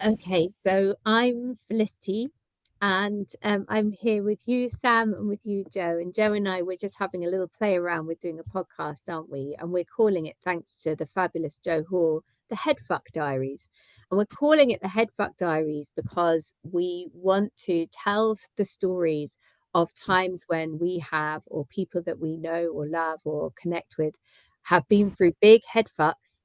Okay, so I'm Felicity, and I'm here with you, Sam, and with you, Joe. And Joe and I, we're just having a little play around with doing a podcast, aren't we? And we're calling it, thanks to the fabulous Joe Hall, the Headf Diaries. And we're calling it the Headf Diaries because we want to tell the stories of times when we have, or people that we know or love or connect with, have been through big head fucks,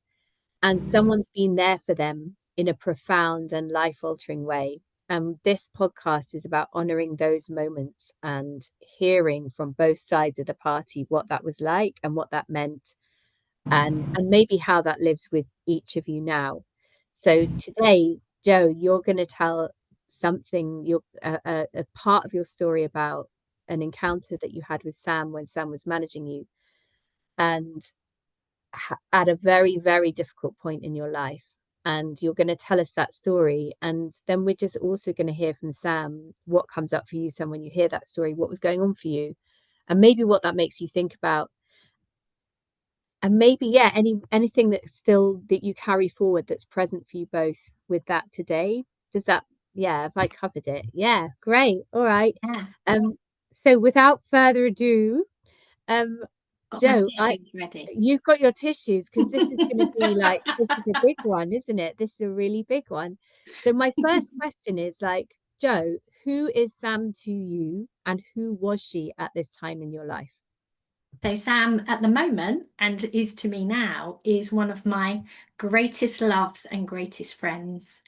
and someone's been there for them in a profound and life-altering way. And this podcast is about honoring those moments and hearing from both sides of the party what that was like and what that meant, and maybe how that lives with each of you now. So today, Joe, you're going to tell something, a part of your story about an encounter that you had with Sam when Sam was managing you, and at a very, very difficult point in your life. And you're going to tell us that story. And then we're just also going to hear from Sam what comes up for you, Sam, when you hear that story, what was going on for you, and maybe what that makes you think about. And maybe, yeah, anything that's still that you carry forward that's present for you both with that today. Does that, yeah, have I covered it? Yeah, great. All right. Yeah. So without further ado, um, Got my Joe, tissues ready. you've got your tissues, because this is going to be like, this is a big one, isn't it? This is a really big one. So my first question is like, Joe, who is Sam to you, and who was she at this time in your life? So Sam, at the moment, and is to me now, is one of my greatest loves and greatest friends.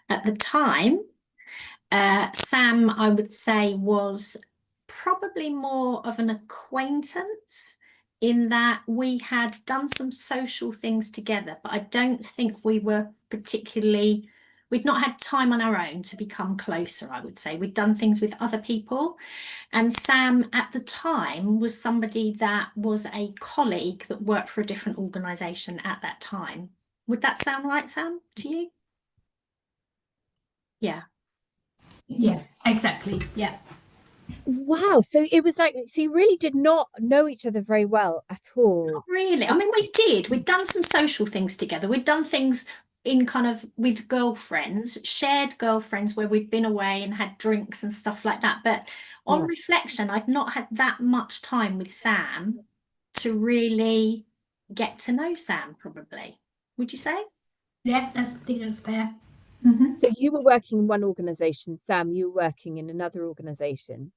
At the time, Sam, I would say, was probably more of an acquaintance in that we had done some social things together, but I don't think we were particularly, we'd not had time on our own to become closer, I would say. We'd done things with other people. And Sam at the time was somebody that was a colleague that worked for a different organisation at that time. Would that sound right, Sam, to you? Yeah. Yeah, exactly. Yeah. Wow. So it was like, so you really did not know each other very well at all. Really? I mean, we did. We'd done some social things together. We'd done things in kind of with girlfriends, shared girlfriends where we'd been away and had drinks and stuff like that. But on Yeah. reflection, I'd not had that much time with Sam to really get to know Sam, probably. Would you say? Yeah, I think that's fair. Mm-hmm. So you were working in one organization, Sam, you were working in another organization.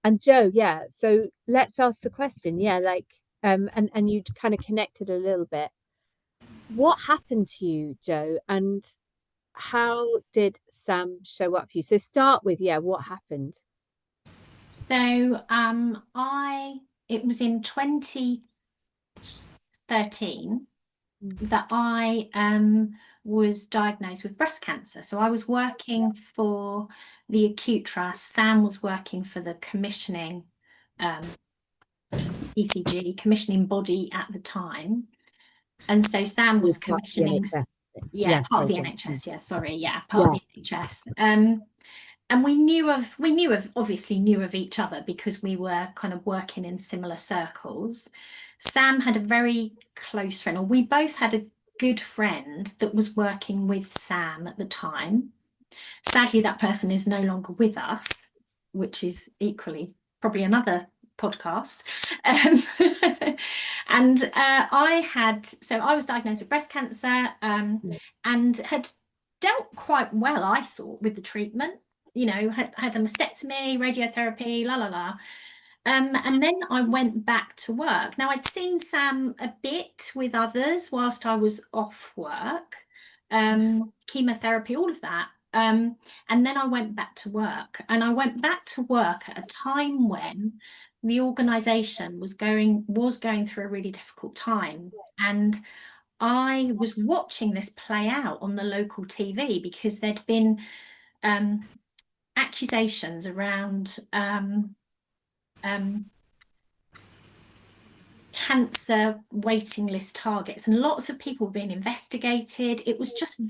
And Joe, yeah. So let's ask the question. Yeah, like, and you kind of connected a little bit. What happened to you, Joe? And how did Sam show up for you? So start with, yeah, what happened? So it was in 2013 that I was diagnosed with breast cancer. So I was working for the acute trust. Sam was working for the commissioning ECG commissioning body at the time. And so Sam was Part of the commissioning, NHS. yeah, Yeah, part of sorry, the go on. NHS. Yeah, sorry, yeah, part Yeah. of the NHS. And obviously knew of each other because we were kind of working in similar circles. Sam had a very close friend, or we both had a good friend that was working with Sam at the time. Sadly, that person is no longer with us, which is equally probably another podcast. And I was diagnosed with breast cancer, and had dealt quite well, I thought, with the treatment. You know, had a mastectomy, radiotherapy, la la la. And then I went back to work. Now I'd seen Sam a bit with others whilst I was off work, chemotherapy, all of that. And then I went back to work, and I went back to work at a time when the organisation was going through a really difficult time. And I was watching this play out on the local TV because there'd been accusations around cancer waiting list targets, and lots of people were being investigated. It was just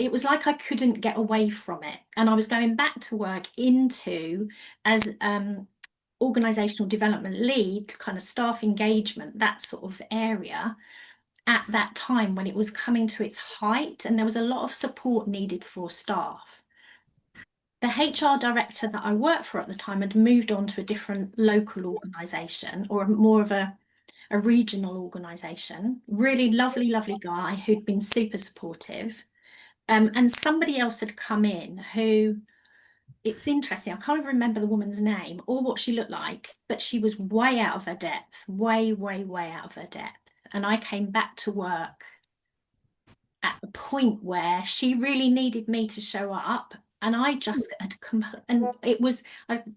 it was like I couldn't get away from it. And I was going back to work as organizational development lead, kind of staff engagement, that sort of area. at that time when it was coming to its height and there was a lot of support needed for staff. The HR director that I worked for at the time had moved on to a different local organisation, or more of a regional organisation. Really lovely, lovely guy who'd been super supportive. And somebody else had come in who, it's interesting, I can't even remember the woman's name or what she looked like, but she was way out of her depth, way, way, way out of her depth. And I came back to work at the point where she really needed me to show up, and I just had and it was,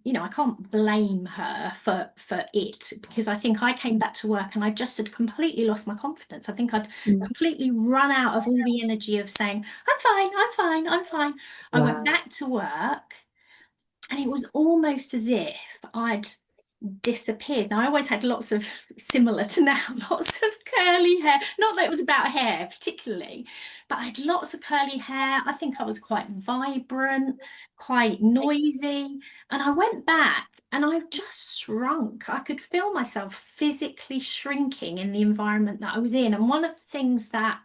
you know, I can't blame her for it, because I think I came back to work and I just had completely lost my confidence. I think I'd completely run out of all the energy of saying, I'm fine, I'm fine, I'm fine. I went back to work and it was almost as if I'd disappeared. Now, I always had lots of, similar to now, lots of curly hair. Not that it was about hair particularly, but I had lots of curly hair. I think I was quite vibrant, quite noisy. And I went back and I just shrunk. I could feel myself physically shrinking in the environment that I was in. And one of the things that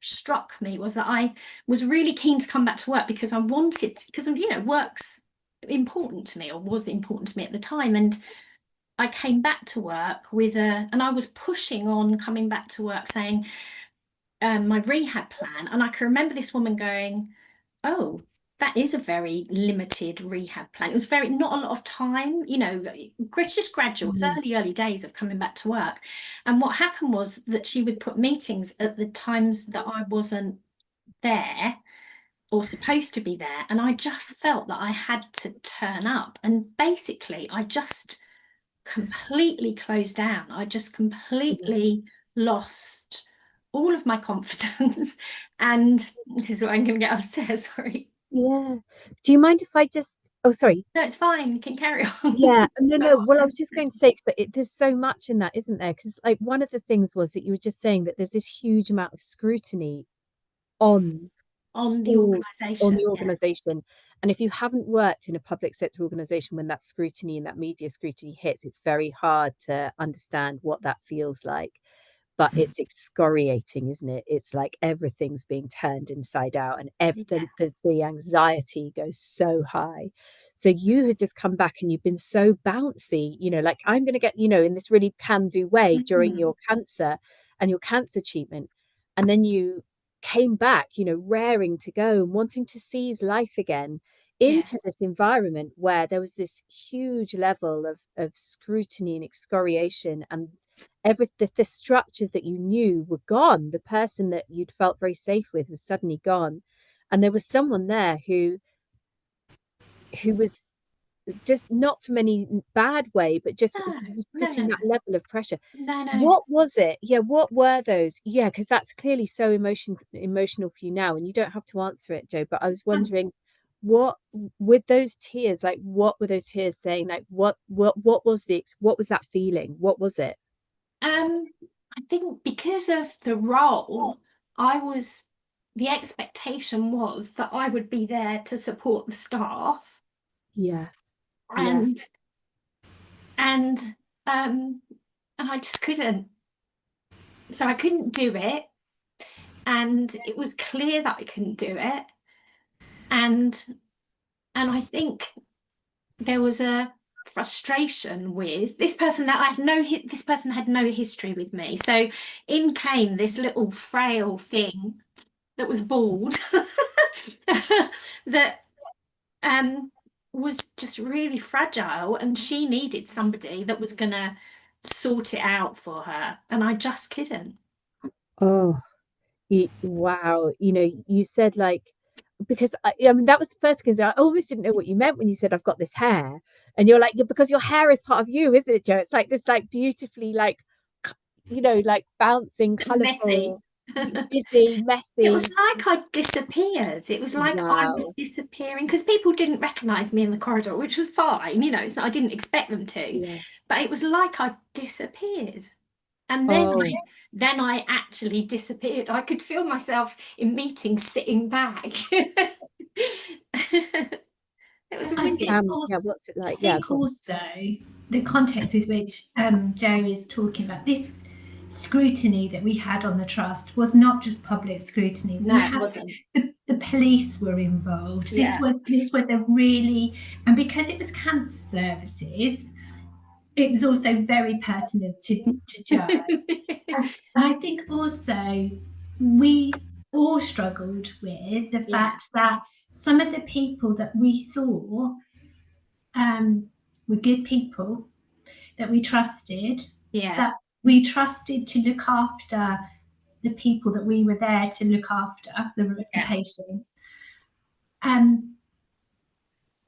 struck me was that I was really keen to come back to work because I wanted, because, you know, work's important to me, or was important to me at the time. And I came back to work with and I was pushing on coming back to work, saying my rehab plan. And I can remember this woman going, oh, that is a very limited rehab plan. It was not a lot of time, you know, just gradual. It was early days of coming back to work. And what happened was that she would put meetings at the times that I wasn't there or supposed to be there. And I just felt that I had to turn up. And basically, I just completely closed down. I just completely lost all of my confidence. And this is why I'm going to get upstairs, sorry. Yeah. Do you mind if I just, oh, sorry. No, it's fine. You can carry on. Yeah. No. Well, I was just going to say, there's so much in that, isn't there? Because like one of the things was that you were just saying that there's this huge amount of scrutiny on the organisation. And if you haven't worked in a public sector organisation when that scrutiny and that media scrutiny hits, it's very hard to understand what that feels like. But it's excoriating, isn't it? It's like everything's being turned inside out, and the anxiety goes so high. So you had just come back and you've been so bouncy, you know, like I'm going to get, you know, in this really can-do way during your cancer and your cancer treatment. And then you came back, you know, raring to go and wanting to seize life again into this environment where there was this huge level of scrutiny and excoriation, and the structures that you knew were gone. The person that you'd felt very safe with was suddenly gone, and there was someone there who was just, not from any bad way, but just was putting that level of pressure. What was it? Yeah, what were those? Yeah, because that's clearly so emotional for you now, and you don't have to answer it, Jo, but I was wondering, what with those tears, like what were those tears saying? Like what was that feeling? What was it? I think because of the role, the expectation was that I would be there to support the staff. Yeah. And I just couldn't. So I couldn't do it. And it was clear that I couldn't do it. And I think there was a frustration with this person that this person had no history with me. So in came this little frail thing that was bald that was just really fragile, and she needed somebody that was gonna sort it out for her, and I just couldn't. Oh, wow. You know, you said like, because I mean, that was the first, because I almost didn't know what you meant when you said I've got this hair, and you're like, because your hair is part of you, isn't it, Jo? It's like this, like beautifully, like, you know, like bouncing, colourful, dizzy, messy. It was like I disappeared. It was like I was disappearing, because people didn't recognise me in the corridor, which was fine. You know, it's not, I didn't expect them to, but it was like I disappeared. And then I actually disappeared. I could feel myself in meetings sitting back. It was really what's it like? I think also the context with which Jerry is talking about this scrutiny that we had on the trust was not just public scrutiny. No, it wasn't. The police were involved. Yeah. This was a really, and because it was cancer services, it was also very pertinent to Joe. And I think also we all struggled with the fact that some of the people that we thought were good people, that we trusted, that we trusted to look after the people that we were there to look after, the patients,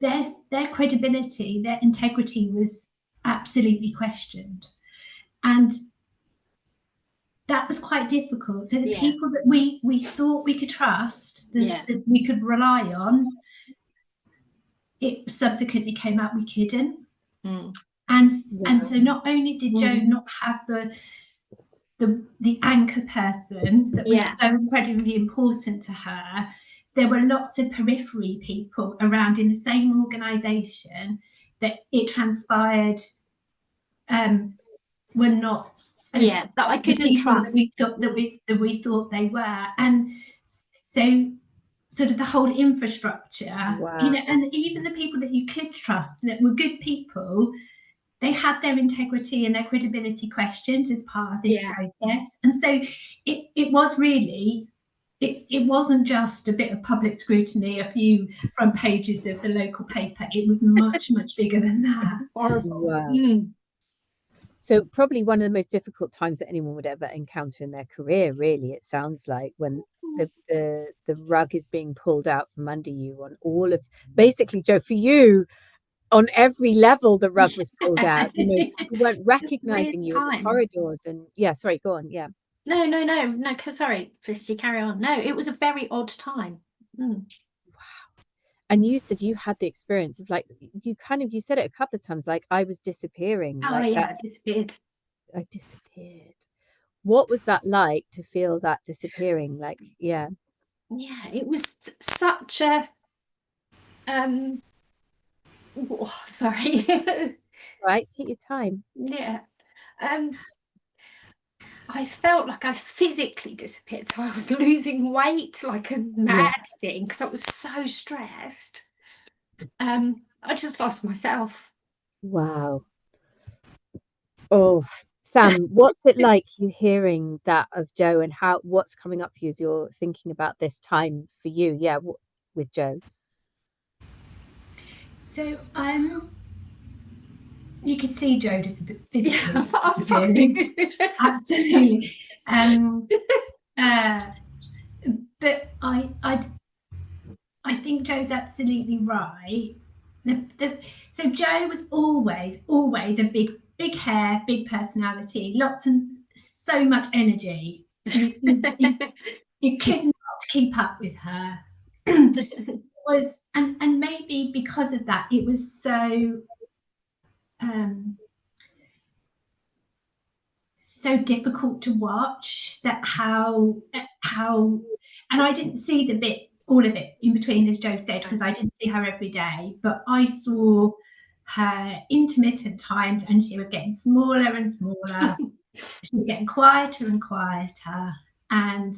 their credibility, their integrity was absolutely questioned. And that was quite difficult. So the people that we thought we could trust, that we could rely on, it subsequently came out we couldn't. And so not only did Joe not have the anchor person that was so incredibly important to her, there were lots of periphery people around in the same organisation that it transpired were not that I couldn't trust. That we thought they were. And so sort of the whole infrastructure, you know, and even the people that you could trust that were good people, they had their integrity and their credibility questioned as part of this process. And so it was really, it wasn't just a bit of public scrutiny, a few front pages of the local paper. It was much, much bigger than that. Horrible. Wow. So probably one of the most difficult times that anyone would ever encounter in their career, really, it sounds like, when the rug is being pulled out from under you on all of, basically, Joe, for you, on every level, the rug was pulled out. You know, people weren't recognizing you in the corridors. And sorry, go on. No, sorry, Felicity, carry on. No, it was a very odd time. Wow. And you said you had the experience of, like, you said it a couple of times, like, I was disappearing. Oh, like, I disappeared. I disappeared. What was that like, to feel that disappearing? Like, yeah, it was such a sorry. right, take your time. I felt like I physically disappeared, so I was losing weight like a mad thing because I was so stressed. I just lost myself. Wow. Oh, Sam, what's it like, you hearing that of Joe, and what's coming up for you as you're thinking about this time for you? With Joe. So you could see Joe just a bit physically disappearing. Absolutely. But I think Joe's absolutely right. So Joe was always a big hair, big personality, lots and so much energy. You could not keep up with her. And maybe because of that, it was so difficult to watch, that how and I didn't see all of it in between, as Joe said, because I didn't see her every day, but I saw her intermittent times, and she was getting smaller and smaller. She was getting quieter and quieter, and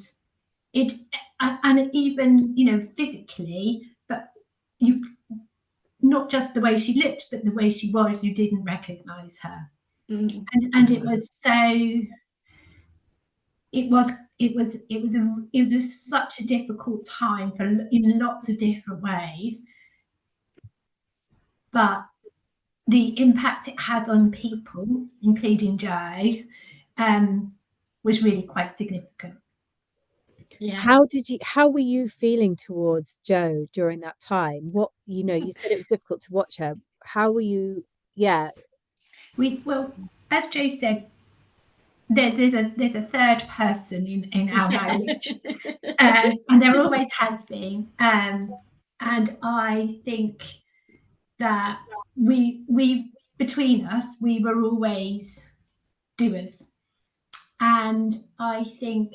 even, you know, physically, but you, not just the way she looked, but the way she was, you didn't recognize her. And it was such a difficult time in lots of different ways, but the impact it had on people, including Joe, was really quite significant. How were you feeling towards Joe during that time? You said it was difficult to watch her. How were you? Well, as Joe said, there's a third person in our marriage, and there always has been. And I think that we between us, we were always doers. And I think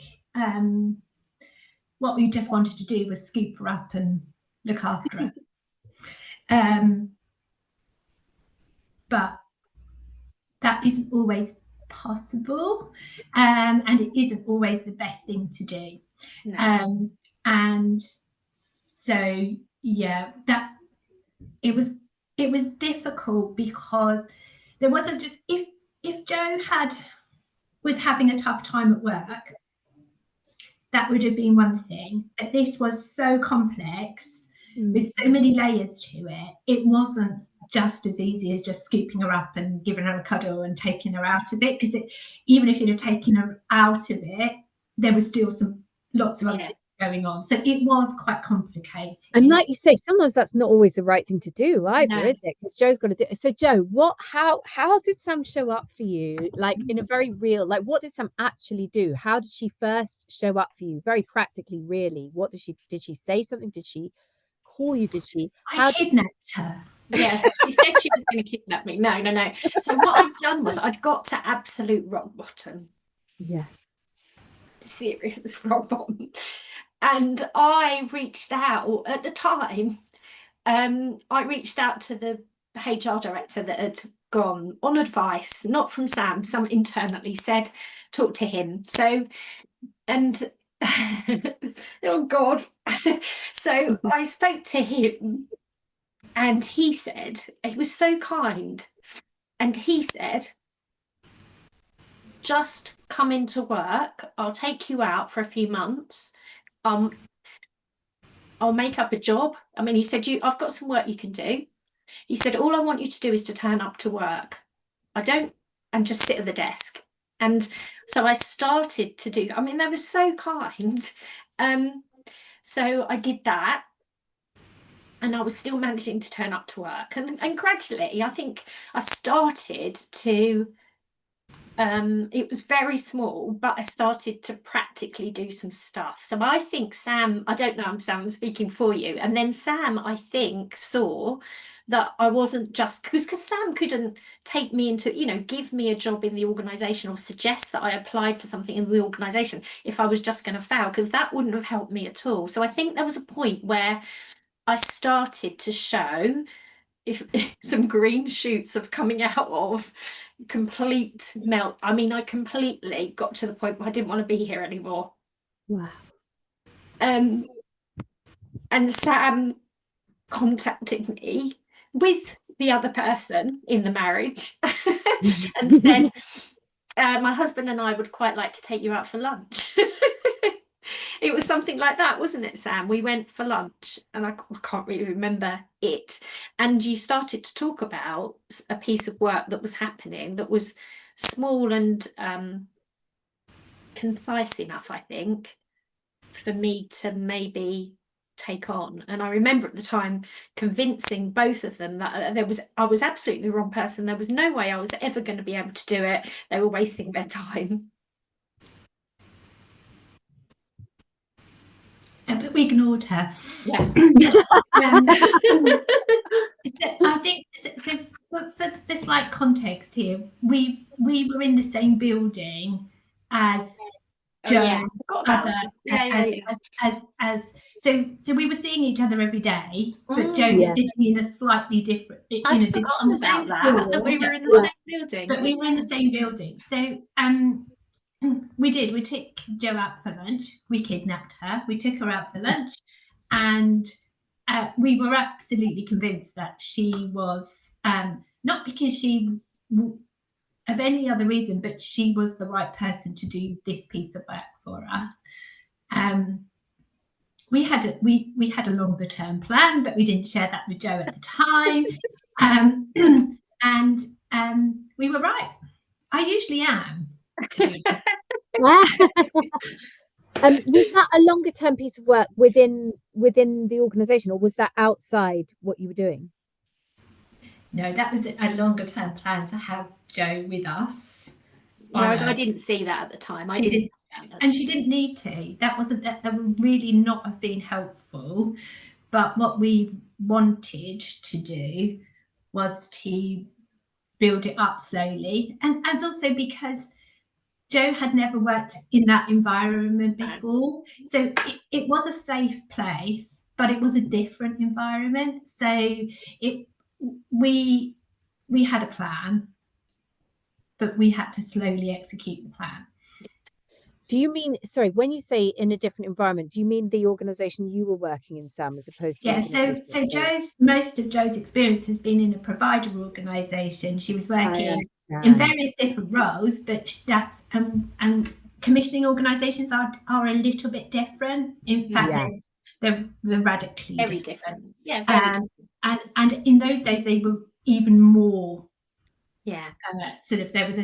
what we just wanted to do was scoop her up and look after her. But that isn't always possible, and it isn't always the best thing to do. No. And so, yeah, that it was difficult, because there wasn't just, if Joe was having a tough time at work, that would have been one thing. But this was so complex, with so many layers to it. It wasn't just as easy as just scooping her up and giving her a cuddle and taking her out of it, because even if you'd have taken her out of it, there was still lots of other things going on. So it was quite complicated. And like you say, sometimes that's not always the right thing to do either, is it? Because Joe's got to do it. So Joe, how did Sam show up for you? Like, in a very real, like, what did Sam actually do? How did she first show up for you? Very practically, really. What did she say something? Did she call you? I kidnapped her. Yeah, she said she was going to kidnap me. No. So what I'd done was I'd got to absolute rock bottom. Yeah. Serious rock bottom. And I reached out at the time. I reached out to the HR director that had gone on advice, not from Sam, some internally said, talk to him. So, and oh God. So I spoke to him, and he said, he was so kind. And he said, just come into work. I'll take you out for a few months. I'll make up a job. I mean, he said, I've got some work you can do. He said, all I want you to do is to turn up to work. And just sit at the desk. And so I started to do, I mean, they were so kind. So I did that. And I was still managing to turn up to work. And gradually, I think I started to, it was very small, but I started to practically do some stuff. So I think Sam, I don't know, Sam, I'm speaking for you. And then Sam, I think, saw that I wasn't just, because Sam couldn't take me into, give me a job in the organisation or suggest that I applied for something in the organisation if I was just going to fail, because that wouldn't have helped me at all. So I think there was a point where I started to show some green shoots of coming out of complete melt. I mean, I completely got to the point where I didn't want to be here anymore. Wow. And Sam contacted me with the other person in the marriage and said, my husband and I would quite like to take you out for lunch. It was something like that, wasn't it, Sam? We went for lunch, and I can't really remember it. And you started to talk about a piece of work that was happening that was small and concise enough, I think, for me to maybe take on. And I remember at the time convincing both of them that I was absolutely the wrong person. There was no way I was ever going to be able to do it. They were wasting their time. But we ignored her. Yeah. I think so for the slight context here, we were in the same building as Joe's brother. So we were seeing each other every day, but Joe was sitting in a slightly different. I'd forgotten about that. We were in the same building. But we were in the same building. So we took Jo out for lunch. We kidnapped her. We took her out for lunch, and we were absolutely convinced that she was, not because she of any other reason, but she was the right person to do this piece of work for us. We had a longer term plan, but we didn't share that with Jo at the time. And we were right. I usually am. Was that a longer term piece of work within the organisation, or was that outside what you were doing? No, that was a longer term plan to have Jo with us. Whereas I didn't see that at the time. And she didn't need to. That would really not have been helpful. But what we wanted to do was to build it up slowly, and also because Jo had never worked in that environment before. So it was a safe place, but it was a different environment. So we had a plan, but we had to slowly execute the plan. Do you mean, sorry, when you say in a different environment, do you mean the organisation you were working in, Sam, as opposed to the organisation? So most of Jo's experience has been in a provider organisation. She was working in various different roles, but that's and commissioning organisations are a little bit different. In fact, they're radically very different. Yeah, very different. And in those days they were even more. Yeah. Sort of there was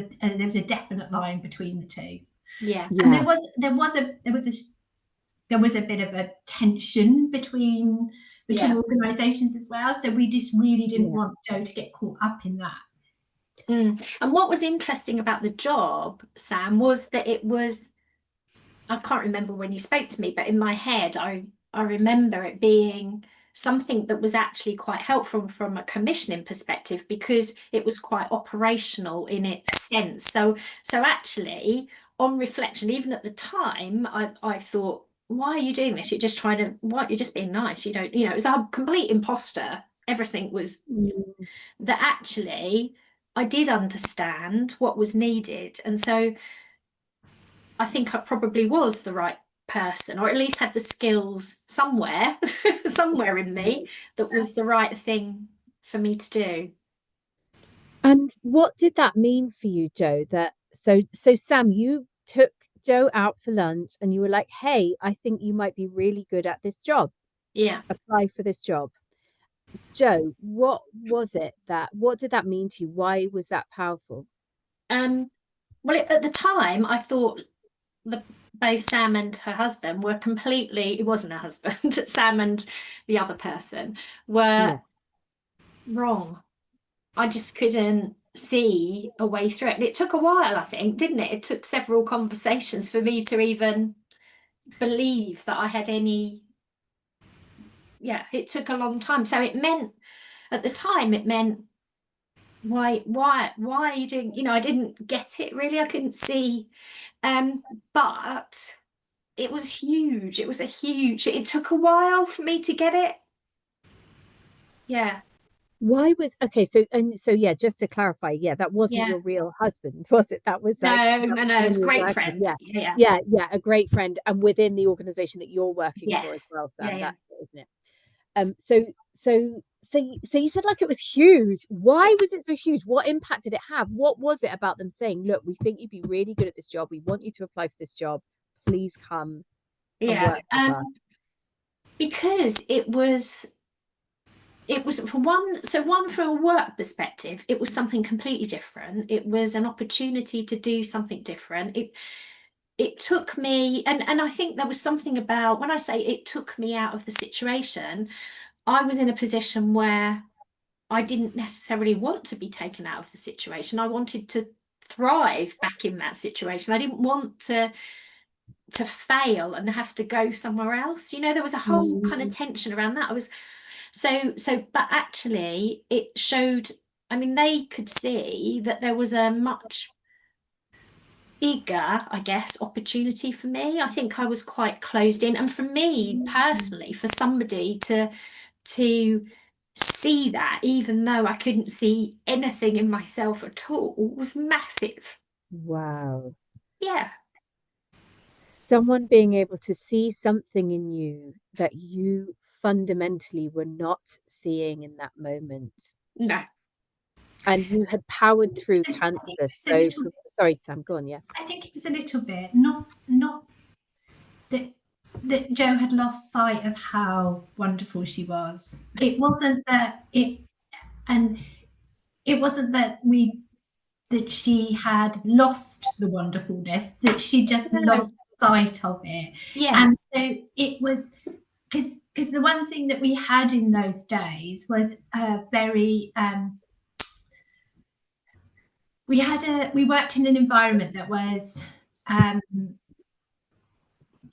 a definite line between the two. Yeah. And there was a bit of a tension between the two organisations as well. So we just really didn't want Jo to get caught up in that. And what was interesting about the job, Sam, was that it was, I can't remember when you spoke to me, but in my head, I remember it being something that was actually quite helpful from a commissioning perspective, because it was quite operational in its sense. So actually, on reflection, even at the time, I thought, why are you doing this? You're just you're just being nice. You don't, it was a complete imposter. Everything was that actually I did understand what was needed. And so I think I probably was the right person, or at least had the skills somewhere in me that was the right thing for me to do. And what did that mean for you, Jo? That so Sam, you took Jo out for lunch and you were like, hey, I think you might be really good at this job. Yeah. Apply for this job. Jo, what did that mean to you? Why was that powerful? Well, at the time, I thought both Sam and her husband were completely, it wasn't her husband, Sam and the other person were wrong. I just couldn't see a way through it. And it took a while, I think, didn't it? It took several conversations for me to even believe that I had any. Yeah, it took a long time. So it meant, at the time, why are you doing, I didn't get it really. I couldn't see. But it was huge. It took a while for me to get it. Yeah. Why was yeah, just to clarify, that wasn't your real husband, was it? That was no, it was a great friend. Yeah, a great friend, and within the organisation that you're working for as well, Sam. That's it, isn't it? So you said like it was huge. Why was it so huge? What impact did it have? What was it about them saying, look, we think you'd be really good at this job. We want you to apply for this job. Please come and work with us. Because it was from a work perspective, it was something completely different. It was an opportunity to do something different. It took me, and I think there was something about, when I say it took me out of the situation, I was in a position where I didn't necessarily want to be taken out of the situation. I wanted to thrive back in that situation. I didn't want to fail and have to go somewhere else. There was a whole kind of tension around that. But actually it showed, they could see that there was a much bigger, I guess, opportunity for me. I think I was quite closed in. And for me personally, for somebody to see that, even though I couldn't see anything in myself at all, was massive. Wow. Yeah. Someone being able to see something in you that you fundamentally were not seeing in that moment. No. And you had powered through cancer. So sorry, Sam, go on. Yeah. I think it was a little bit not that Jo had lost sight of how wonderful she was. It wasn't that she had lost the wonderfulness, that she just lost sight of it. Yeah. And so it was because the one thing that we had in those days was a very we worked in an environment that was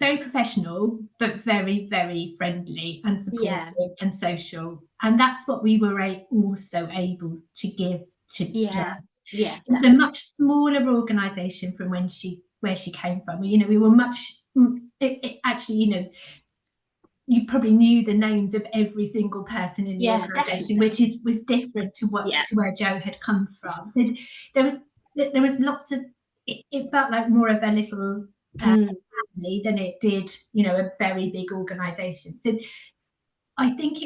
very professional, but very, very friendly and supportive and social. And that's what we were also able to give to Jo. Yeah. It was a much smaller organisation from where she came from. We were much actually, you probably knew the names of every single person in the organisation, which was different to where Jo had come from. So there there was lots of, it felt like more of a little family than it did, you know, a very big organisation. So I think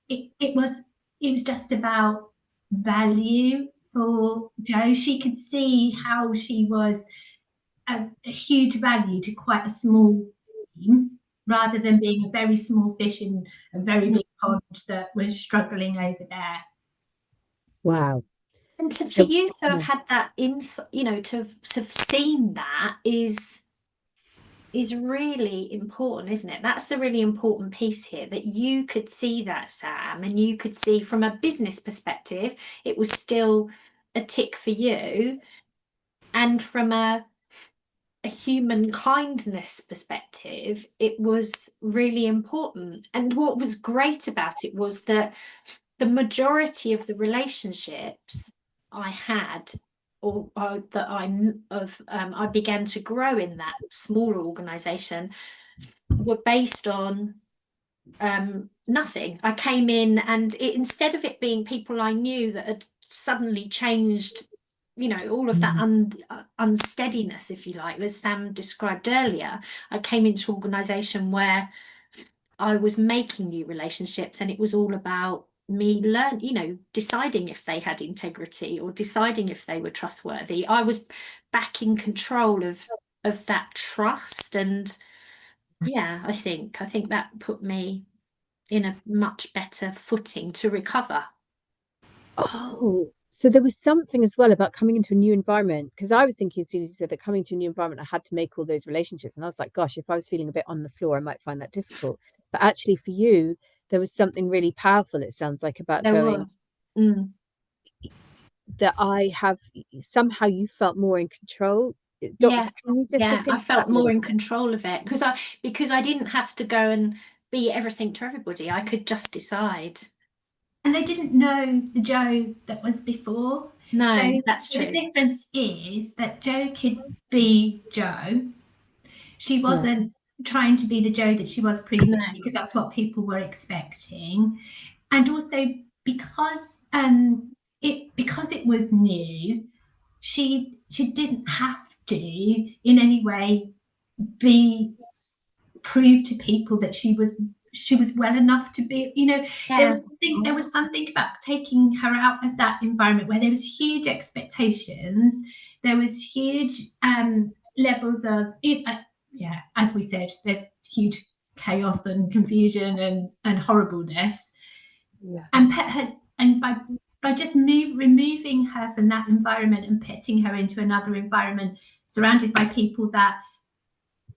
it was just about value for Jo. She could see how she was a huge value to quite a small team, rather than being a very small fish in a very big pond that was struggling over there. Wow. And for you to have had that insight, you know, to have seen that is really important, isn't it? That's the really important piece here, that you could see that, Sam, and you could see from a business perspective, it was still a tick for you. And from a human kindness perspective, it was really important. And what was great about it was that the majority of the relationships I had, or that I began to grow in that smaller organisation, were based on nothing. I came in, and instead of it being people I knew that had suddenly changed, you know, all of that unsteadiness, if you like, as Sam described earlier, I came into an organisation where I was making new relationships, and it was all about me you know, deciding if they had integrity or deciding if they were trustworthy. I was back in control of that trust. And yeah, I think that put me in a much better footing to recover. Oh, so there was something as well about coming into a new environment, because I was thinking, as soon as you said that, coming to a new environment, I had to make all those relationships, and I was like, gosh, if I was feeling a bit on the floor, I might find that difficult. But actually for you, there was something really powerful, it sounds like, about There going, was. Mm. that I have, somehow you felt more in control. Yeah, Can you just yeah, dip I into felt that a more little in bit? control of it because I didn't have to go and be everything to everybody. I could just decide. And they didn't know the Jo that was before. No, So that's the true. difference is that Jo could be Jo. She wasn't trying to be the Jo that she was previously, because that's what people were expecting. And also because it was new, she didn't have to in any way prove to people that she was well enough to be, you know, there was something about taking her out of that environment where there was huge expectations, there was huge levels of it, as we said, there's huge chaos and confusion and horribleness, and put her, and by just removing her from that environment and putting her into another environment surrounded by people that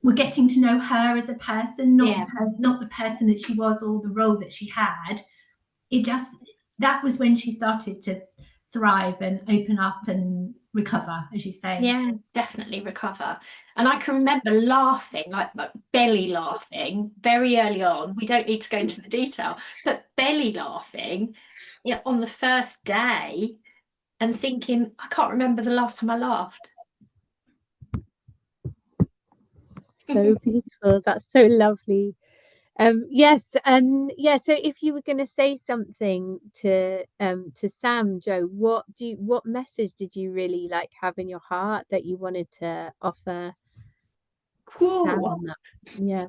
were getting to know her as a person, not the person that she was or the role that she had. That was when she started to thrive and open up and recover, as you say. Yeah, definitely recover. And I can remember laughing, like belly laughing very early on. We don't need to go into the detail, but belly laughing, yeah, on the first day, and thinking, I can't remember the last time I laughed. So beautiful. That's so lovely. Yes, and yeah, so if you were going to say something to Sam, Jo, what message did you really like have in your heart that you wanted to offer Sam on that? Yeah.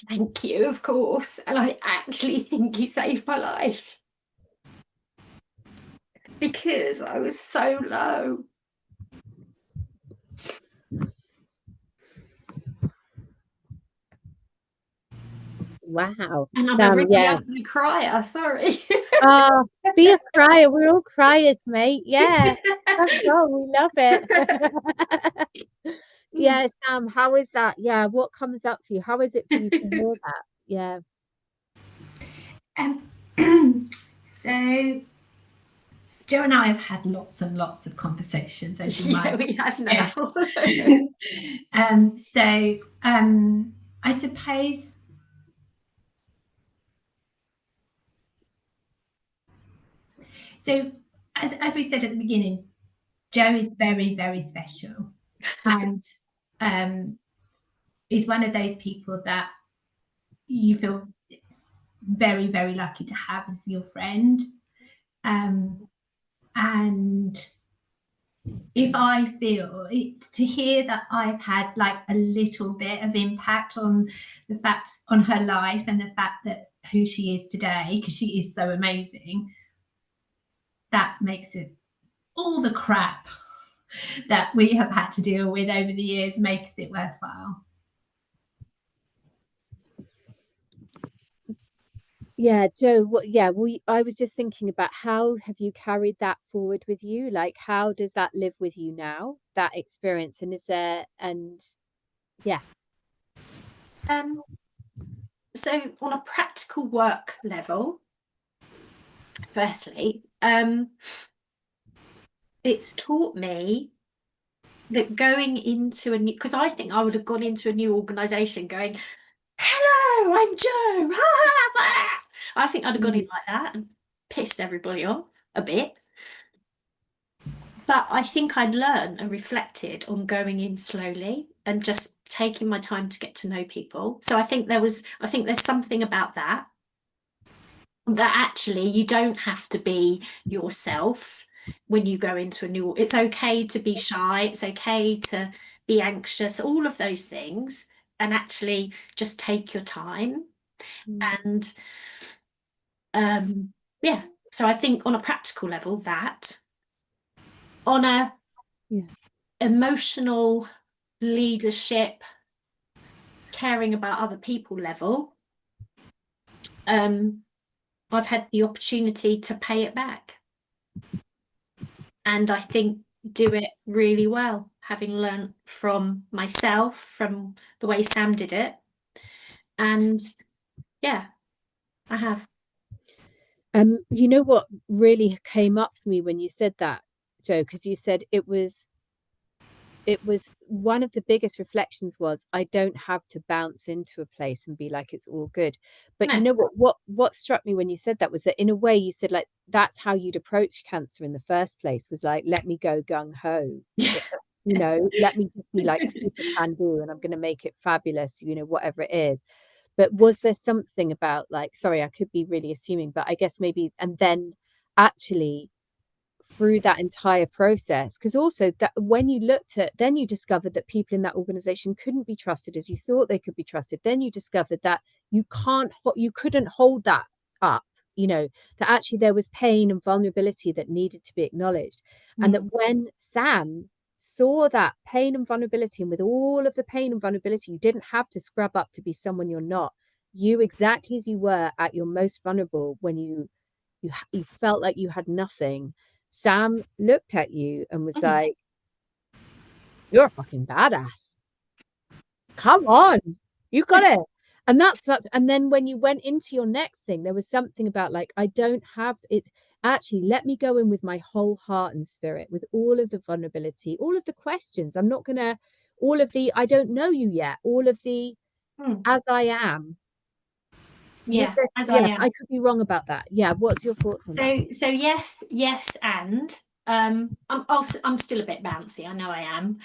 Thank you, of course. And I actually think you saved my life, because I was so low. Wow. And I'm Sam, a really yeah. ugly crier, sorry. Oh, be a crier. We're all criers, mate. Yeah. That's all. We love it. Yeah, Sam, how is that? Yeah, what comes up for you? How is it for you to hear that? Yeah. So Jo and I have had lots and lots of conversations, as you might. We have now. Yes. I suppose so. As we said at the beginning, Jo is very, very special, and is one of those people that you feel very, very lucky to have as your friend, and if I feel it, to hear that I've had like a little bit of impact on the fact on her life and the fact that who she is today, because she is so amazing, that makes it, all the crap that we have had to deal with over the years makes it worthwhile. Yeah, Joe, I was just thinking about how have you carried that forward with you? Like, how does that live with you now, that experience? And yeah. So on a practical work level, firstly, it's taught me that going into a new, because I think I would have gone into a new organization going, hello, I'm Joe. I think I'd have gone in like that and pissed everybody off a bit. But I think I'd learned and reflected on going in slowly and just taking my time to get to know people. So I think there's something about that actually you don't have to be yourself when you go into a new, it's okay to be shy, it's okay to be anxious, all of those things, and actually just take your time. And yeah, so I think on a practical level, that on a emotional leadership, caring about other people level, I've had the opportunity to pay it back, and I think do it really well, having learned from myself, from the way Sam did it. And yeah, I have. You know what really came up for me when you said that, Joe, because you said it was one of the biggest reflections was I don't have to bounce into a place and be like it's all good. But you know what struck me when you said that was that in a way you said like that's how you'd approach cancer in the first place, was like, let me go gung-ho. You know, let me just be like super can do and I'm going to make it fabulous, you know, whatever it is. But was there something about like, sorry, I could be really assuming, but I guess maybe, and then actually through that entire process, because also that when you looked at, then you discovered that people in that organization couldn't be trusted as you thought they could be trusted. Then you discovered that you couldn't hold that up, you know, that actually there was pain and vulnerability that needed to be acknowledged. And that when Sam saw that pain and vulnerability, and with all of the pain and vulnerability, you didn't have to scrub up to be someone you're not. You exactly as you were at your most vulnerable, when you felt like you had nothing, Sam looked at you and was like, you're a fucking badass. Come on, you got it. And that's such, and then when you went into your next thing, there was something about like, I don't have to, it actually, let me go in with my whole heart and spirit, with all of the vulnerability, all of the questions. I'm not gonna, all of the, I don't know you yet, all of the, as I am. Yeah, as yeah, I am. I could be wrong about that. Yeah, what's your thoughts on that? So yes, and I'm still a bit bouncy, I know I am,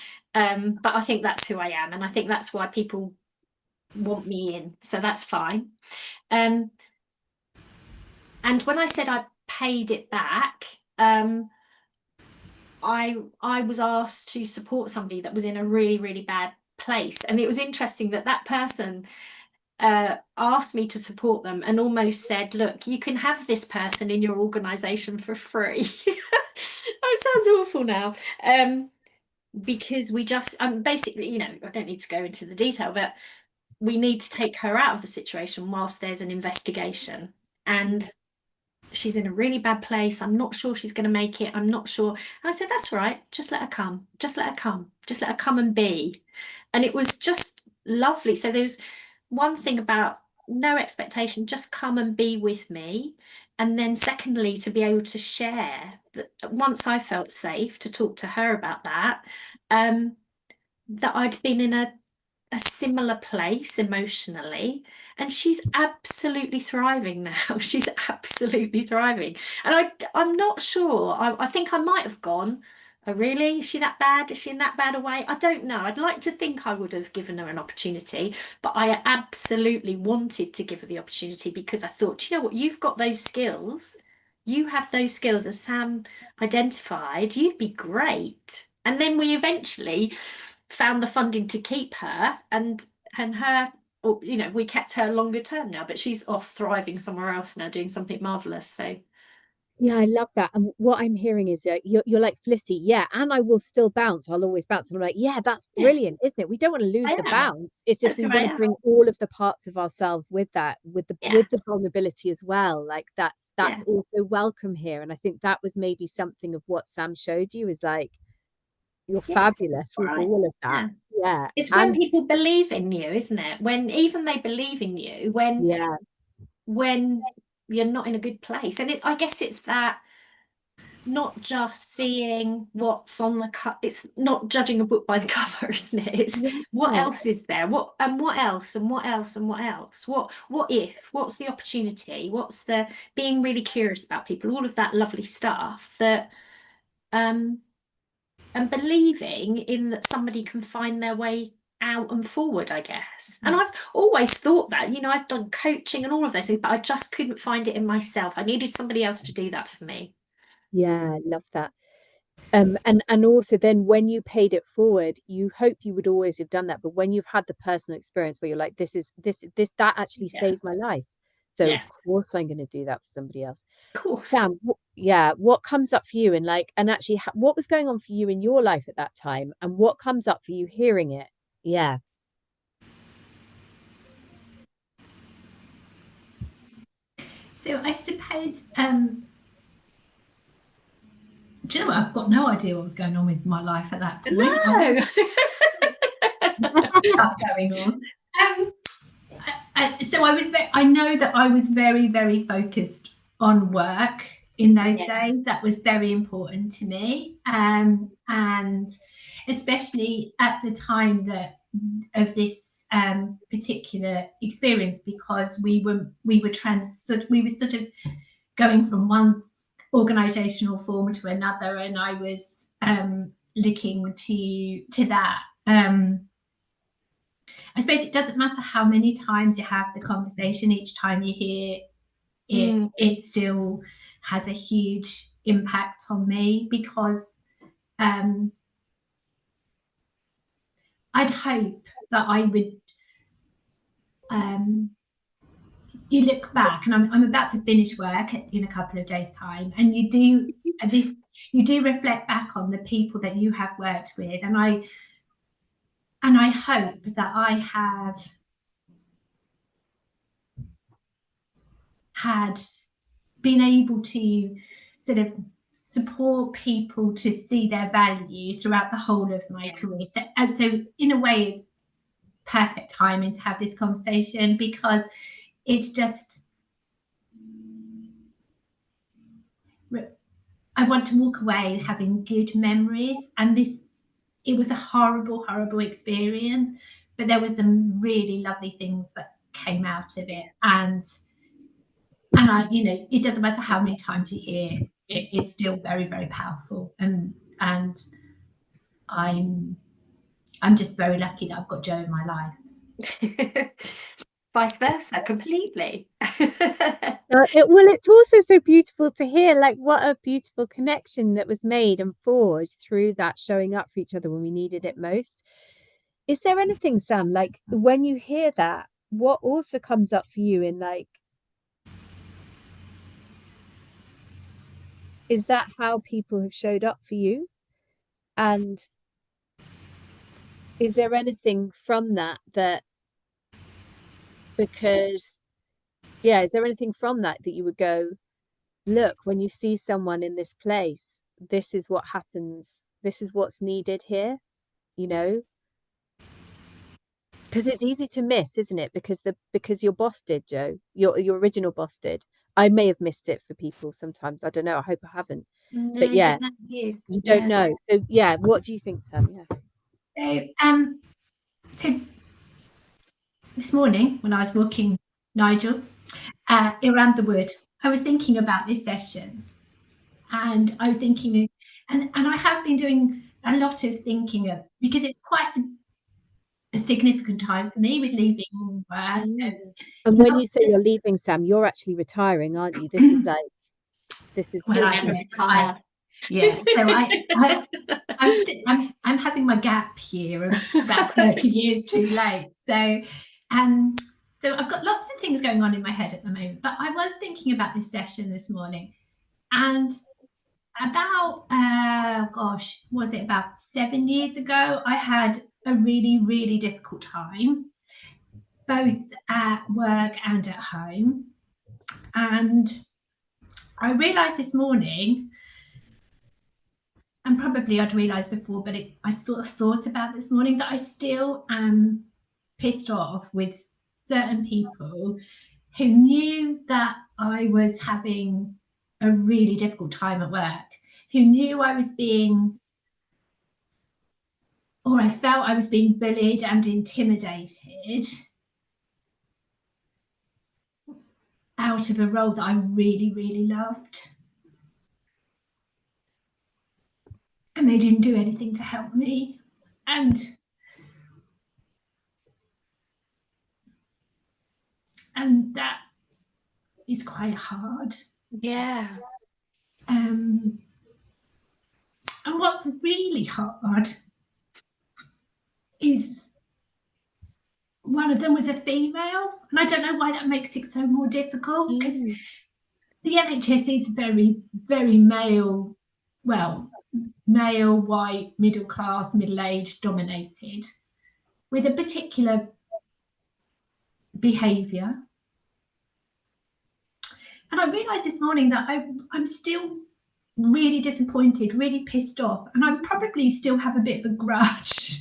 but I think that's who I am, and I think that's why people want me in, so that's fine. And when I said I paid it back, I was asked to support somebody that was in a really, really bad place, and it was interesting that that person asked me to support them and almost said, look, you can have this person in your organization for free. That sounds awful now, because we just basically, you know, I don't need to go into the detail, but we need to take her out of the situation whilst there's an investigation, and she's in a really bad place. I'm not sure she's going to make it. I'm not sure. And I said, that's right. Just let her come. Just let her come. Just let her come and be. And it was just lovely. So there was one thing about no expectation, just come and be with me. And then secondly, to be able to share that once I felt safe to talk to her about that, that I'd been in a similar place emotionally, and she's absolutely thriving now. She's absolutely thriving, and I'm not sure. I think I might have gone, oh really, is she that bad, is she in that bad a way? I don't know. I'd like to think I would have given her an opportunity, but I absolutely wanted to give her the opportunity because I thought, you know what, you've got those skills, you have those skills, as Sam identified, you'd be great. And then we eventually found the funding to keep her, and her, or, you know, we kept her longer term now, but she's off thriving somewhere else now, doing something marvelous. So Yeah, I love that. And what I'm hearing is that you're like, Felicity, yeah, and I will still bounce. I'll always bounce. And I'm like, yeah, that's yeah, brilliant, isn't it? We don't want to lose I the am. bounce. It's just That's we who I want to am. bring all of the parts of ourselves with that, with Yeah, the vulnerability as well. Like that's yeah, also welcome here. And I think that was maybe something of what Sam showed you, is like, you're yeah. fabulous with Right. all of that. Yeah. Yeah. It's when And people believe in you, isn't it? When even they believe in you yeah, when you're not in a good place. And I guess it's that, not just seeing what's on the cover. It's not judging a book by the cover, isn't it? It's what yeah, else is there? What else and what else and what else? What if? What's the opportunity? What's the being really curious about people? All of that lovely stuff that um and believing in that somebody can find their way out and forward, I guess. And I've always thought that, you know, I've done coaching and all of those things, but I just couldn't find it in myself. I needed somebody else to do that for me. yeah, love that. And also then when you paid it forward, you hope you would always have done that. But when you've had the personal experience where you're like, that actually Yeah, saved my life. So of yeah, course I'm going to do that for somebody else. of course. Sam, yeah, what comes up for you, and like, and actually what was going on for you in your life at that time, and what comes up for you hearing it? Yeah. So I suppose, do you know what? I've got no idea what was going on with my life at that point. No. Stuff going on. So I know that I was very, very focused on work in those days. That was very important to me, and especially at the time of this particular experience, because we were sort of going from one organizational form to another, and I was looking to that. I suppose it doesn't matter how many times you have the conversation, each time you hear it, it still has a huge impact on me, because I'd hope that I would, you look back, and I'm about to finish work in a couple of days' time, and you do reflect back on the people that you have worked with, and I hope that I have had been able to sort of support people to see their value throughout the whole of my career. So in a way, it's perfect timing to have this conversation, because it's just, I want to walk away having good memories. And it was a horrible, horrible experience, but there were some really lovely things that came out of it. And I, you know, it doesn't matter how many times you hear it, it's still very, very powerful. And I'm just very lucky that I've got Joe in my life. Vice versa, completely. Well, it's also so beautiful to hear, like, what a beautiful connection that was made and forged through that showing up for each other when we needed it most. Is there anything, Sam, like when you hear that, what also comes up for you in like, is that how people have showed up for you? And is there anything from that because, yeah, is there anything from that you would go, look, when you see someone in this place, this is what happens, this is what's needed here, you know? Because it's easy to miss, isn't it? Because your boss did, Joe, your original boss did. I may have missed it for people sometimes. I don't know. I hope I haven't. No, But yeah, didn't you? you don't know. So yeah, what do you think, Sam? Yeah. So this morning, when I was walking Nigel around the wood, I was thinking about this session, and I was thinking, and I have been doing a lot of thinking because it's quite a significant time for me with leaving work. And when you say you're leaving, Sam, you're actually retiring, aren't you? This is like, This is Well, your I next retire. Yeah, so I'm having my gap here of about 30 years too late. So I've got lots of things going on in my head at the moment, but I was thinking about this session this morning, and about was it about 7 years ago, I had a really, really difficult time, both at work and at home. And I realised this morning, and probably I'd realised before, but I sort of thought about this morning, that I still am pissed off with certain people who knew that I was having a really difficult time at work, who knew I was being, or I felt I was being bullied and intimidated out of a role that I really, really loved. And they didn't do anything to help me. And that is quite hard. Yeah. And what's really hard is one of them was a female, and I don't know why that makes it so more difficult, because the NHS is very, very male, white, middle class, middle-aged dominated, with a particular behaviour. And I realised this morning that I'm still really disappointed, really pissed off, and I probably still have a bit of a grudge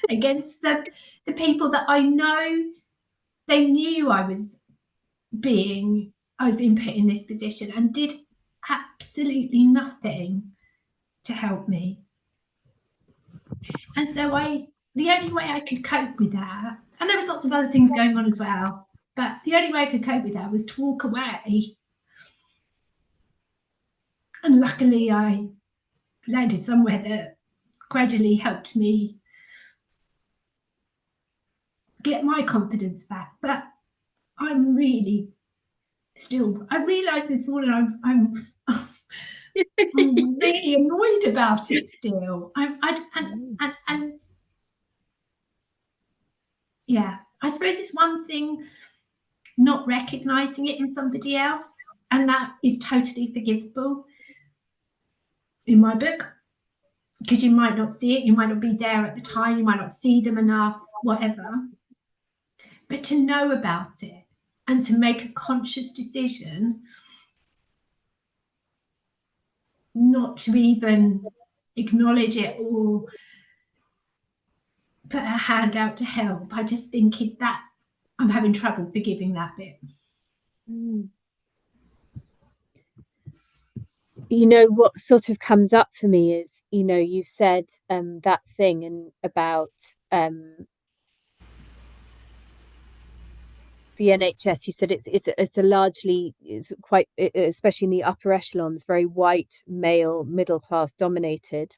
against the people that I know. They knew I was being put in this position and did absolutely nothing to help me. And so the only way I could cope with that, and there was lots of other things going on as well, but the only way I could cope with that was to walk away. And luckily I landed somewhere that gradually helped me get my confidence back. But I'm really still, I realised this morning I'm really annoyed about it still. And yeah, I suppose it's one thing not recognising it in somebody else, and that is totally forgivable in my book, because you might not see it, you might not be there at the time, you might not see them enough, whatever. But to know about it and to make a conscious decision not to even acknowledge it or put a hand out to help, I just think is that I'm having trouble forgiving that bit. You know, what sort of comes up for me is, you know, you said that thing and about the NHS. You said it's a largely, it's quite, especially in the upper echelons, very white, male, middle class dominated.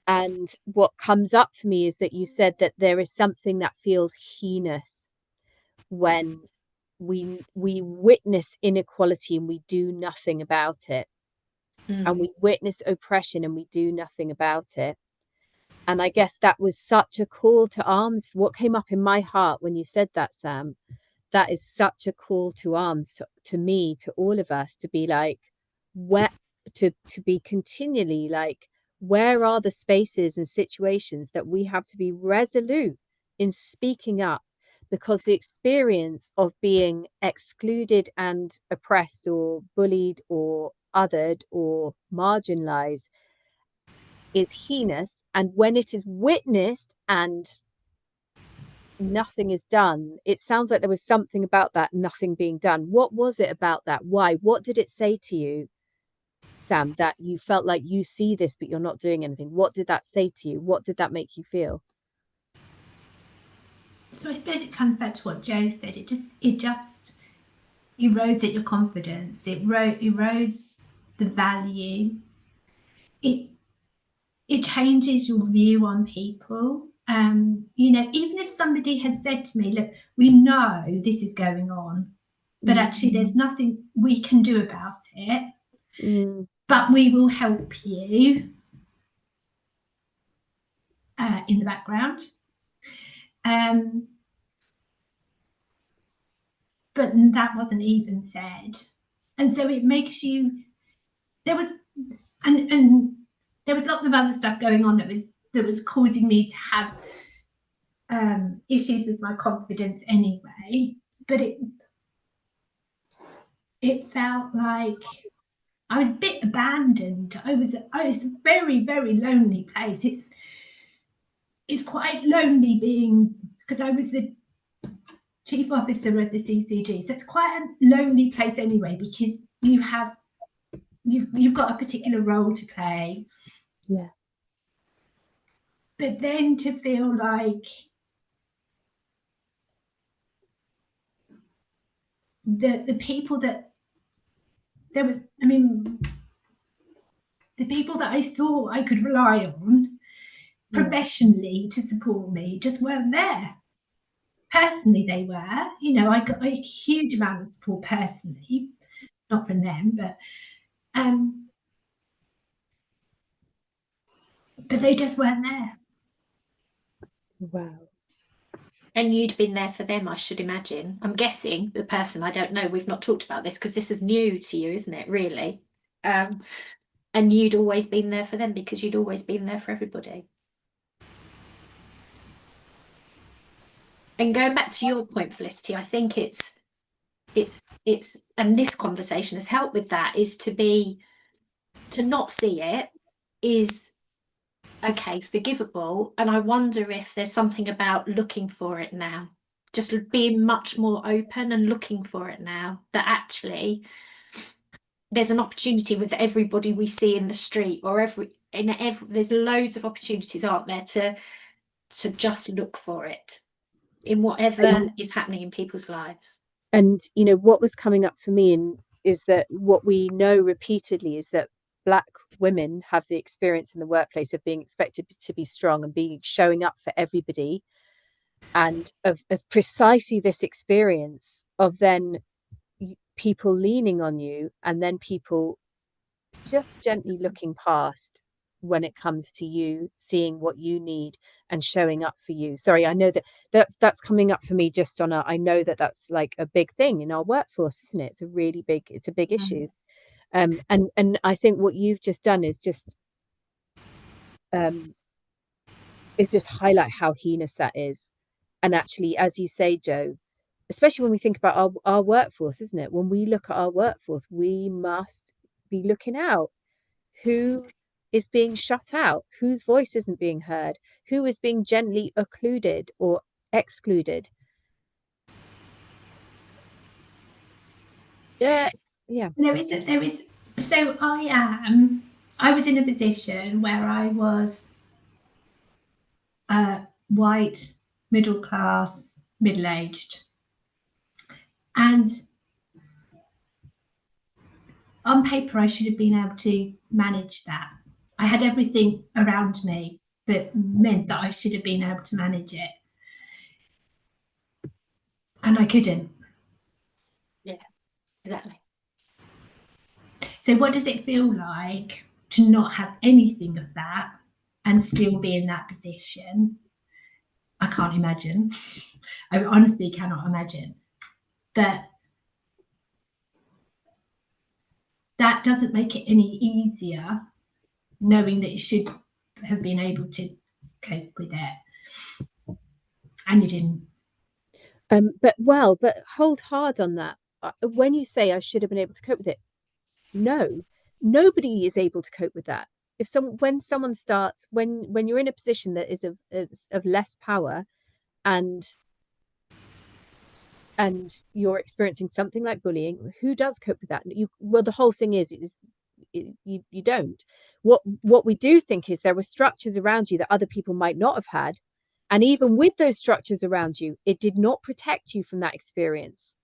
And what comes up for me is that you said that there is something that feels heinous when we witness inequality and we do nothing about it. And we witness oppression and we do nothing about it. And I guess that was such a call to arms. What came up in my heart when you said that, Sam, that is such a call to arms to me, to all of us, to be like, where to be continually like, where are the spaces and situations that we have to be resolute in speaking up? Because the experience of being excluded and oppressed or bullied or othered or marginalized is heinous. And when it is witnessed and nothing is done, it sounds like there was something about that nothing being done. What was it about that? Why? What did it say to you, Sam, that you felt like you see this but you're not doing anything? What did that say to you? What did that make you feel? So I suppose it comes back to what Jo said. It just erodes at your confidence. It erodes the value. It changes your view on people. You know, even if somebody has said to me, look, we know this is going on, but actually there's nothing we can do about it, but we will help you in the background. But that wasn't even said. And so it makes you, there was, and there was lots of other stuff going on that was causing me to have issues with my confidence anyway. But it felt like I was a bit abandoned. I was a very, very lonely place. It's quite lonely being, because I was the chief officer of the CCG, so it's quite a lonely place anyway, because you've got a particular role to play. Yeah. But then to feel like the people that there was, I mean, the people that I thought I could rely on professionally to support me just weren't there. Personally, they were. You know, I got a huge amount of support personally, not from them, but they just weren't there. Wow. And you'd been there for them, I should imagine. I'm guessing the person, I don't know, we've not talked about this because this is new to you, isn't it, really? And you'd always been there for them because you'd always been there for everybody. And going back to your point, Felicity, I think it's and this conversation has helped with that, is to not see it is okay, forgivable. And I wonder if there's something about looking for it now, just being much more open and looking for it now, that actually there's an opportunity with everybody we see in the street, or there's loads of opportunities, aren't there, to just look for it in whatever is happening in people's lives. And, you know, what was coming up for me is that what we know repeatedly is that Black women have the experience in the workplace of being expected to be strong and showing up for everybody, and of precisely this experience of then people leaning on you, and then people just gently looking past when it comes to you, seeing what you need and showing up for you. Sorry, I know that's coming up for me just on I know that's like a big thing in our workforce, isn't it? It's a big issue. And I think what you've just done is just highlight how heinous that is. And actually, as you say, Jo, especially when we think about our workforce, isn't it? When we look at our workforce, we must be looking out. Who is being shut out? Whose voice isn't being heard? Who is being gently occluded or excluded? Yeah. There is. So I was in a position where I was white, middle class, middle-aged, and on paper I should have been able to manage that. I had everything around me that meant that I should have been able to manage it, and I couldn't. Yeah, exactly. So what does it feel like to not have anything of that and still be in that position? I can't imagine. I honestly cannot imagine. But that doesn't make it any easier, knowing that you should have been able to cope with it, and you didn't. But hold hard on that. When you say I should have been able to cope with it, no, nobody is able to cope with that. When someone starts, when you're in a position that is of less power, and you're experiencing something like bullying, who does cope with that? The whole thing is you don't. What we do think is there were structures around you that other people might not have had, and even with those structures around you, it did not protect you from that experience.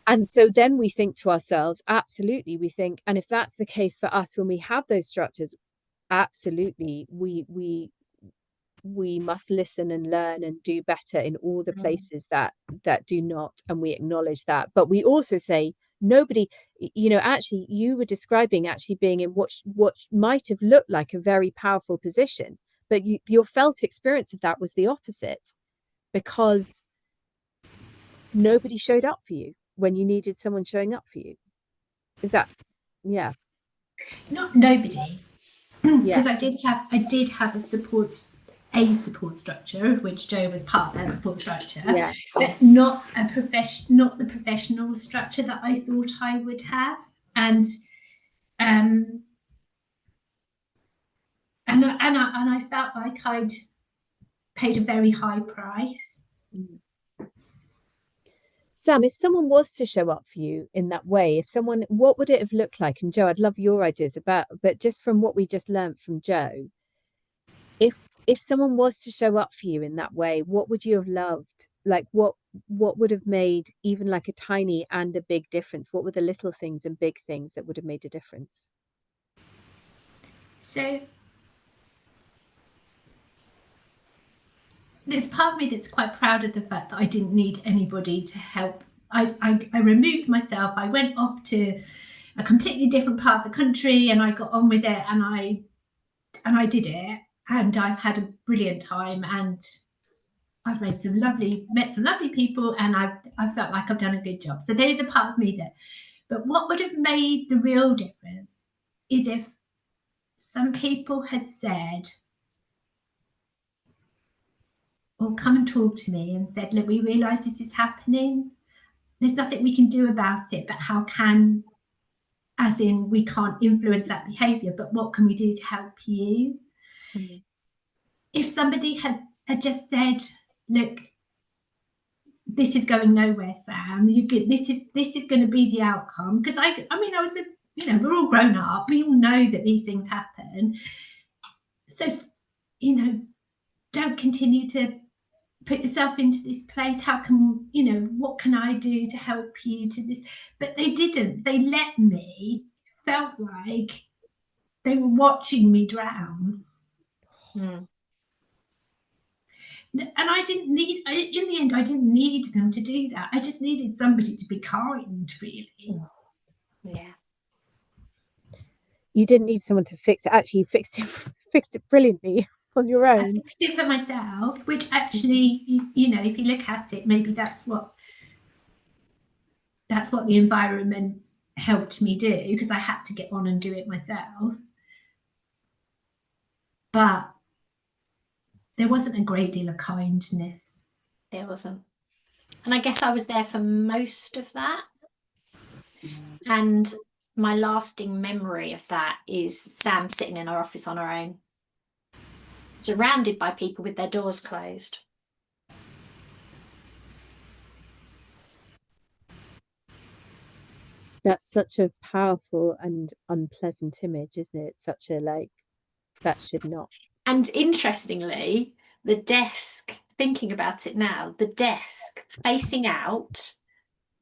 And so then we think to ourselves, absolutely, we think, and if that's the case for us when we have those structures, absolutely, we we must listen and learn and do better in all the places that do not, and we acknowledge that. But we also say nobody, you know, actually you were describing actually being in what might have looked like a very powerful position, but your felt experience of that was the opposite, because nobody showed up for you when you needed someone showing up for you. Is that, yeah? Not nobody, Yeah. because I did have a support structure, of which Jo was part of that support structure, Yeah. but not the professional structure that I thought I would have, and I felt like I'd paid a very high price. Sam, if someone was to show up for you in that way, what would it have looked like? And Jo, I'd love your ideas about, but just from what we just learned from Jo, if someone was to show up for you in that way, what would you have loved? Like what would have made even like a tiny and a big difference? What were the little things and big things that would have made a difference? So there's part of me that's quite proud of the fact that I didn't need anybody to help. I removed myself. I went off to a completely different part of the country, and I got on with it, and I did it, and I've had a brilliant time, and I've met some lovely people, and I felt like I've done a good job. So there is a part of me that, but what would have made the real difference is if some people had said, or come and talk to me and said, look, we realise this is happening. There's nothing we can do about it, but how can, as in we can't influence that behaviour, but what can we do to help you? Mm-hmm. If somebody had just said, look, this is going nowhere, Sam, this is going to be the outcome. Because I was, we're all grown up. We all know that these things happen. So, don't continue to put yourself into this place. How can, what can I do to help you to this? But they didn't. They let me. Felt like they were watching me drown. And I didn't need, in the end, I didn't need them to do that. I just needed somebody to be kind, really. Yeah. You didn't need someone to fix it. Actually, you fixed it brilliantly on your own. I fixed it for myself, which actually, if you look at it, maybe that's what the environment helped me do, because I had to get on and do it myself. But there wasn't a great deal of kindness. There wasn't. And I guess I was there for most of that. And my lasting memory of that is Sam sitting in our office on her own, surrounded by people with their doors closed. That's such a powerful and unpleasant image, isn't it? Such a that should not. And interestingly, the desk, thinking about it now, the desk facing out,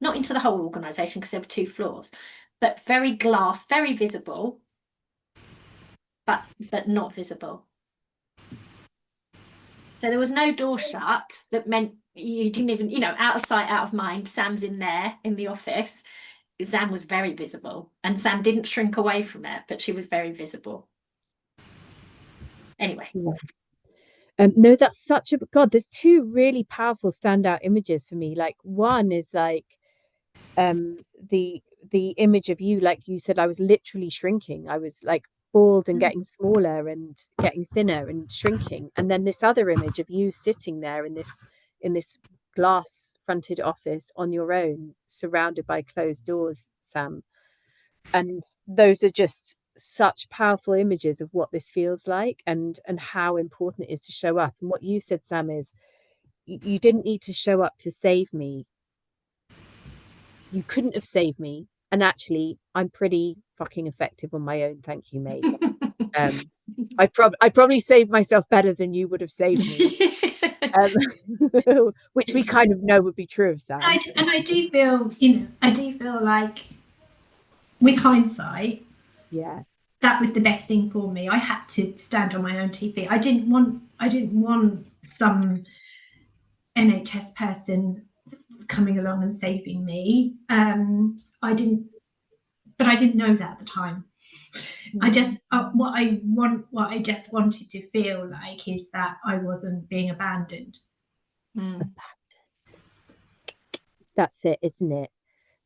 not into the whole organisation because there were 2 floors, but very glass, very visible, but not visible. So there was no door shut. That meant you didn't even, out of sight, out of mind. Sam's in there in the office. Sam was very visible, and Sam didn't shrink away from it, but she was very visible. Anyway. No, that's such a God. There's 2 really powerful standout images for me. Like one is like the image of you, like you said, I was literally shrinking. I was like bald and getting smaller and getting thinner and shrinking. And then this other image of you sitting there in this glass fronted office on your own, surrounded by closed doors, Sam. And those are just such powerful images of what this feels like and how important it is to show up. And what you said, Sam, is you didn't need to show up to save me. You couldn't have saved me. And actually, I'm pretty fucking effective on my own. Thank you, mate. I probably saved myself better than you would have saved me. Which we kind of know would be true of Sam. And I do feel, like, with hindsight, yeah, that was the best thing for me. I had to stand on my own 2 feet. I didn't want some NHS person coming along and saving me. I didn't know that at the time. I just what I just wanted to feel like is that I wasn't being abandoned. That's it, isn't it?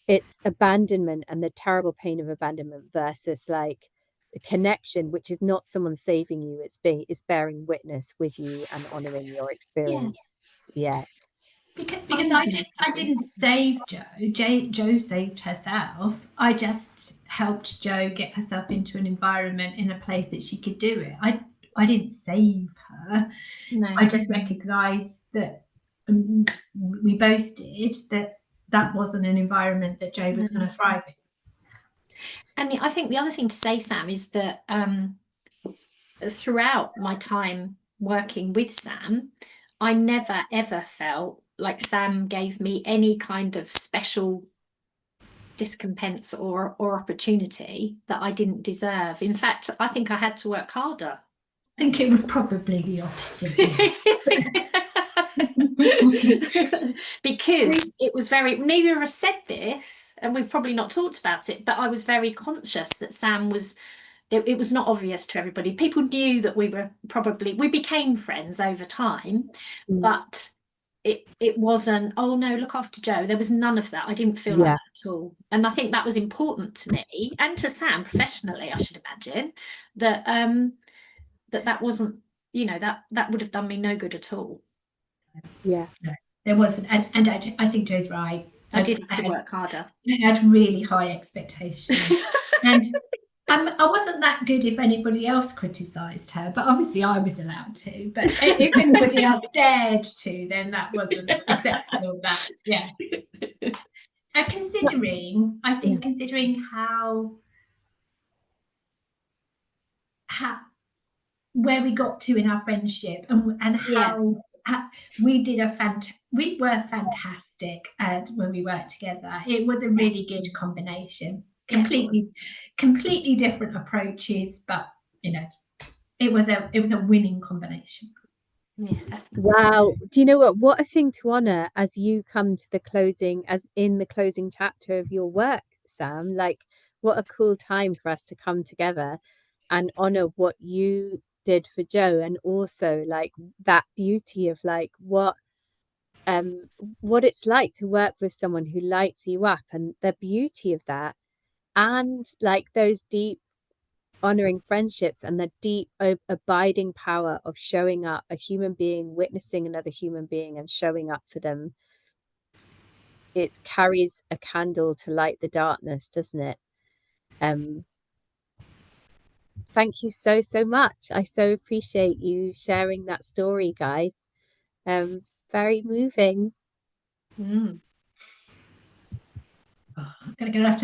It's abandonment and the terrible pain of abandonment versus like the connection, which is not someone saving you, it's bearing witness with you and honoring your experience. Yeah. Because I didn't save Jo. Jo saved herself. I just helped Jo get herself into an environment in a place that she could do it. I didn't save her. No. I just recognised that we both did that wasn't an environment that Jo was going to thrive in. And I think the other thing to say, Sam, is that throughout my time working with Sam, I never ever felt like Sam gave me any kind of special recompense or opportunity that I didn't deserve. In fact, I think I had to work harder. I think it was probably the opposite. Because it was neither of us said this, and we've probably not talked about it, but I was very conscious that Sam was, it was not obvious to everybody. People knew that we became friends over time, but it wasn't, oh no, look after Jo. There was none of that. I didn't feel like that at all. And I think that was important to me and to Sam professionally, I should imagine, that that wasn't, that would have done me no good at all. Yeah. No, there wasn't. And I think Jo's right. I did have to work harder. I had really high expectations. And I wasn't that good if anybody else criticised her, but obviously I was allowed to. But if anybody else dared to, then that wasn't acceptable. That, yeah. And considering how where we got to in our friendship and how we were fantastic when we worked together. It was a really good combination. Completely different approaches, but it was a winning combination. Yeah, definitely. Wow. Do you know what a thing to honor as you come to the closing chapter of your work, Sam? Like, what a cool time for us to come together and honor what you did for Jo, and also like that beauty of like what it's like to work with someone who lights you up, and the beauty of that, and like those deep honoring friendships and the deep abiding power of showing up, a human being witnessing another human being and showing up for them. It carries a candle to light the darkness, doesn't it? Thank you so much. I so appreciate you sharing that story, guys. Very moving. I'm gonna go after